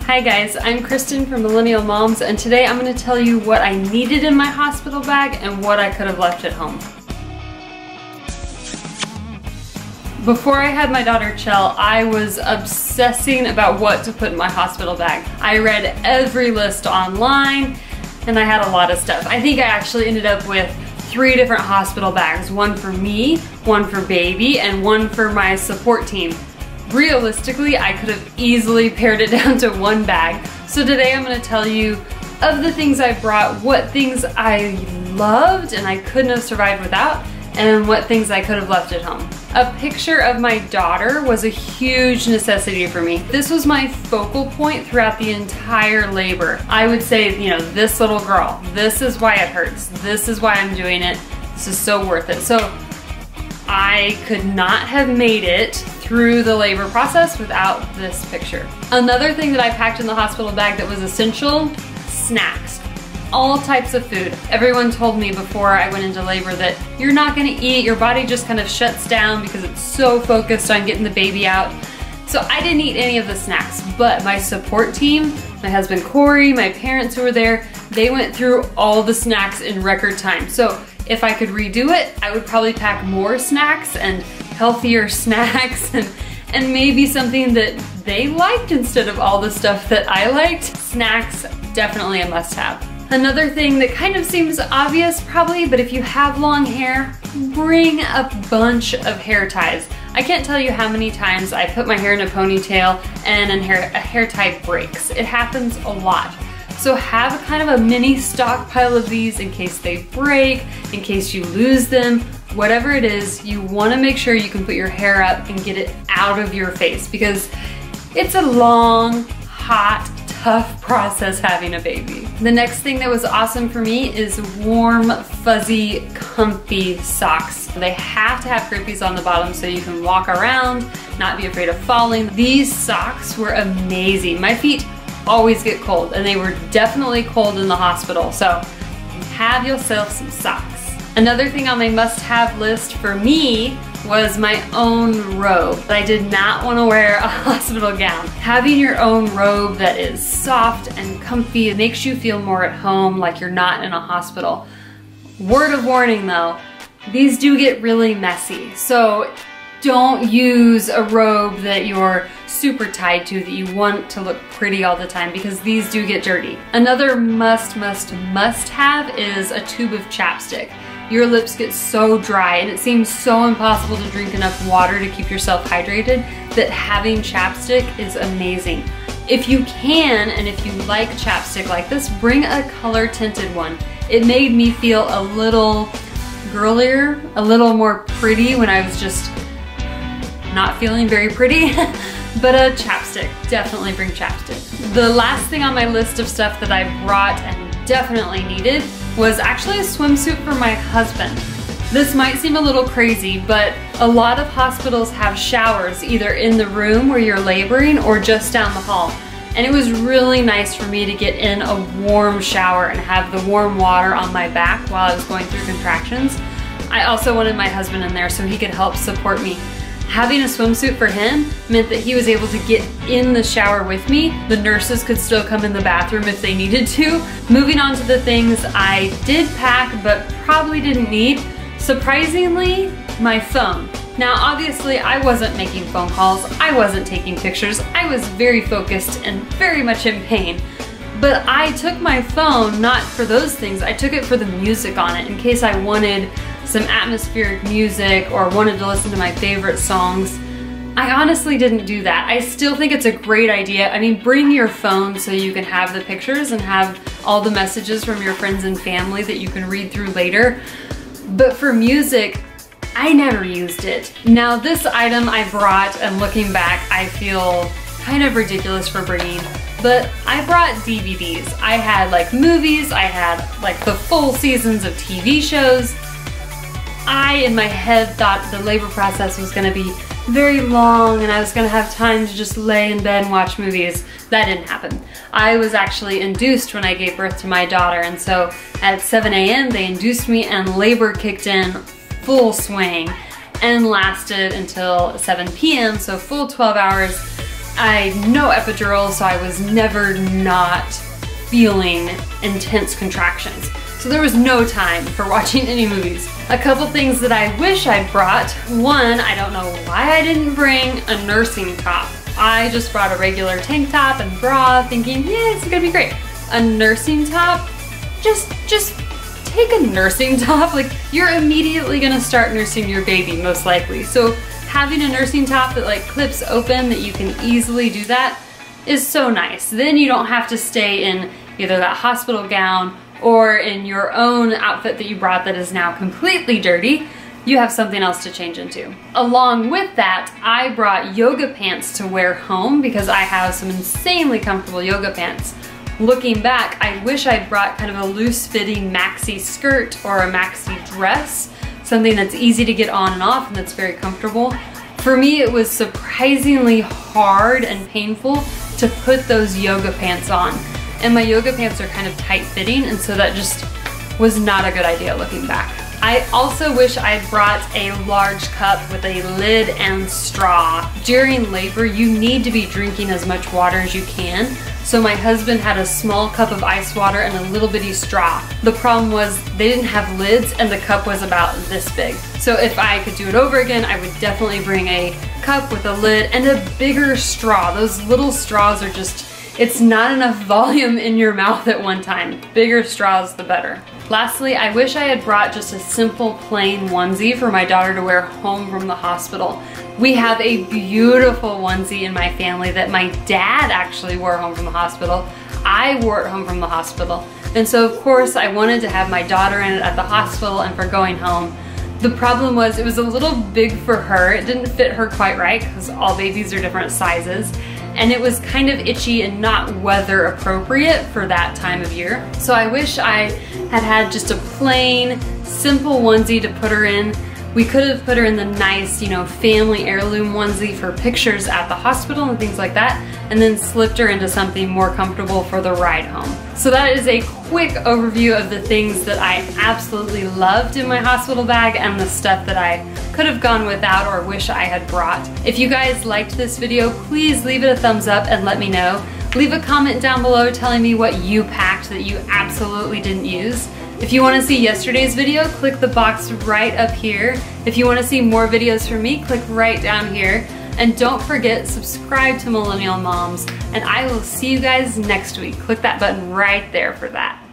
Hi guys, I'm Kristen from Millennial Moms, and today I'm going to tell you what I needed in my hospital bag and what I could have left at home. Before I had my daughter Chell, I was obsessing about what to put in my hospital bag. I read every list online and I had a lot of stuff. I think I actually ended up with 3 different hospital bags, one for me, one for baby, and one for my support team. Realistically, I could have easily pared it down to one bag. So today I'm going to tell you of the things I brought, what things I loved and I couldn't have survived without, and what things I could have left at home. A picture of my daughter was a huge necessity for me. This was my focal point throughout the entire labor. I would say, you know, this little girl, this is why it hurts. This is why I'm doing it. This is so worth it. So I could not have made it through the labor process without this picture. Another thing that I packed in the hospital bag that was essential, snacks. All types of food. Everyone told me before I went into labor that you're not gonna eat, your body just kind of shuts down because it's so focused on getting the baby out. So I didn't eat any of the snacks, but my support team, my husband Corey, my parents who were there, they went through all the snacks in record time. So if I could redo it, I would probably pack more snacks and healthier snacks and maybe something that they liked instead of all the stuff that I liked. Snacks, definitely a must-have. Another thing that kind of seems obvious probably, but if you have long hair, bring a bunch of hair ties. I can't tell you how many times I put my hair in a ponytail and a hair tie breaks. It happens a lot. So have kind of a mini stockpile of these in case they break, in case you lose them, whatever it is, you want to make sure you can put your hair up and get it out of your face because it's a long, hot, tough process having a baby. The next thing that was awesome for me is warm, fuzzy, comfy socks. They have to have grippies on the bottom so you can walk around, not be afraid of falling. These socks were amazing. My feet always get cold and they were definitely cold in the hospital, so have yourself some socks. Another thing on my must-have list for me was my own robe. I did not want to wear a hospital gown. Having your own robe that is soft and comfy, it makes you feel more at home, like you're not in a hospital. Word of warning though, these do get really messy. So don't use a robe that you're super tied to, that you want to look pretty all the time, because these do get dirty. Another must have is a tube of chapstick. Your lips get so dry and it seems so impossible to drink enough water to keep yourself hydrated that having chapstick is amazing. If you can, and if you like chapstick like this, bring a color tinted one. It made me feel a little girlier, a little more pretty when I was just not feeling very pretty. But a chapstick, definitely bring chapstick. The last thing on my list of stuff that I brought and definitely needed was actually a swimsuit for my husband. This might seem a little crazy, but a lot of hospitals have showers either in the room where you're laboring or just down the hall. And it was really nice for me to get in a warm shower and have the warm water on my back while I was going through contractions. I also wanted my husband in there so he could help support me. Having a swimsuit for him meant that he was able to get in the shower with me. The nurses could still come in the bathroom if they needed to. Moving on to the things I did pack but probably didn't need. Surprisingly, my phone. Now obviously I wasn't making phone calls, I wasn't taking pictures, I was very focused and very much in pain. But I took my phone not for those things, I took it for the music on it in case I wanted some atmospheric music or wanted to listen to my favorite songs. I honestly didn't do that. I still think it's a great idea. I mean, bring your phone so you can have the pictures and have all the messages from your friends and family that you can read through later. But for music, I never used it. Now this item I brought, and looking back, I feel kind of ridiculous for bringing, but I brought DVDs. I had like movies, I had like the full seasons of TV shows. I, in my head, thought the labor process was gonna be very long and I was gonna have time to just lay in bed and watch movies. That didn't happen. I was actually induced when I gave birth to my daughter, and so at 7 a.m. they induced me and labor kicked in full swing and lasted until 7 p.m., so full 12 hours. no epidural, so I was never not feeling intense contractions. So there was no time for watching any movies. A couple things that I wish I'd brought. One, I don't know why I didn't bring a nursing top. I just brought a regular tank top and bra thinking, yeah, it's gonna be great. A nursing top? Just take a nursing top. Like, you're immediately gonna start nursing your baby, most likely. So having a nursing top that like clips open, that you can easily do that, is so nice. Then you don't have to stay in either that hospital gown or in your own outfit that you brought that is now completely dirty. You have something else to change into. Along with that, I brought yoga pants to wear home because I have some insanely comfortable yoga pants. Looking back, I wish I'd brought kind of a loose-fitting maxi skirt or a maxi dress, something that's easy to get on and off and that's very comfortable. For me, it was surprisingly hard and painful to put those yoga pants on. And my yoga pants are kind of tight-fitting, and so that just was not a good idea looking back. I also wish I had brought a large cup with a lid and straw. During labor, you need to be drinking as much water as you can. So my husband had a small cup of ice water and a little bitty straw. The problem was they didn't have lids and the cup was about this big. So if I could do it over again, I would definitely bring a cup with a lid and a bigger straw. Those little straws are just, it's not enough volume in your mouth at one time. Bigger straws, the better. Lastly, I wish I had brought just a simple plain onesie for my daughter to wear home from the hospital. We have a beautiful onesie in my family that my dad actually wore home from the hospital. I wore it home from the hospital. And so of course I wanted to have my daughter in it at the hospital and for going home. The problem was it was a little big for her. It didn't fit her quite right because all babies are different sizes. And it was kind of itchy and not weather appropriate for that time of year. So I wish I had had just a plain, simple onesie to put her in. We could have put her in the nice, you know, family heirloom onesie for pictures at the hospital and things like that, and then slipped her into something more comfortable for the ride home. So that is a quick overview of the things that I absolutely loved in my hospital bag and the stuff that I could have gone without or wish I had brought. If you guys liked this video, please leave it a thumbs up and let me know. Leave a comment down below telling me what you packed that you absolutely didn't use. If you want to see yesterday's video, click the box right up here. If you want to see more videos from me, click right down here. And don't forget, subscribe to Millennial Moms, and I will see you guys next week. Click that button right there for that.